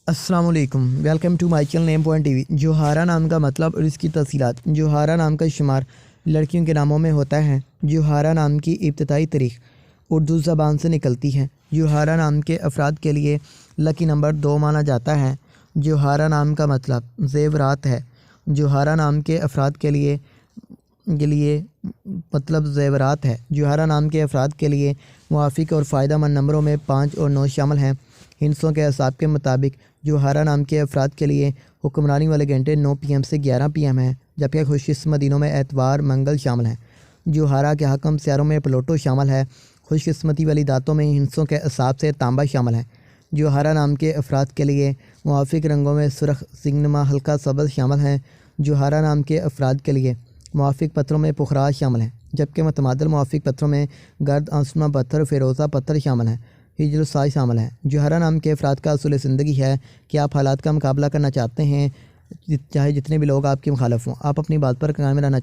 السلام علیکم، welcome to my channel name point T V. جوہارہ نام کا مطلب اور اس کی تفصیلات۔ جوہارہ نام کا شمار لڑکیوں کے ناموں میں ہوتا ہے۔ جوہارہ نام کی ابتدائی تاریخ اردو زبان سے نکلتی ہے۔ جوہارہ نام کے افراد کے لیے لکی نمبر 2 مانا جاتا ہے۔ جوہارہ نام کا مطلب زیورات ہے۔ جوہارہ نام کے افراد کے لیے مطلب زیورات ہے۔ جوہارہ نام کے افراد کے لیے موافق اور فائدہ مند نمبروں میں 5 اور 9 شامل ہیں۔ ہندسوں کے حساب کے مطابق جوہارہ نام کے افراد کے لیے حکمرانی والے گھنٹے 9 PM سے 11 PM ہیں، جبکہ خوش قسمت دنوں میں اتوار منگل شامل ہیں۔ جوہارہ کے حاکم سیاروں میں پلوٹو شامل ہے۔ خوش قسمتی والی دھاتوں میں ہندسوں کے حساب سے تانبا شامل ہے۔ جوہارہ نام کے افراد کے لیے موافق رنگوں میں سرخ، سنگنما، ہلکا سبز شامل ہیں۔ جوہارہ نام کے افراد کے لیے موافق پتھروں میں پخراج شامل ہیں، جبکہ متبادل موافق پتھروں میں گرد آسما پتھر، فیروزہ پتھر شامل ہیں۔ ہجر ساز شامل ہے۔ جوہارہ نام کے افراد کا اصول زندگی ہے کہ آپ حالات کا مقابلہ کرنا چاہتے ہیں، چاہے جتنے بھی لوگ آپ کے مخالف ہوں۔ آپ اپنی بات پر قائم رہنا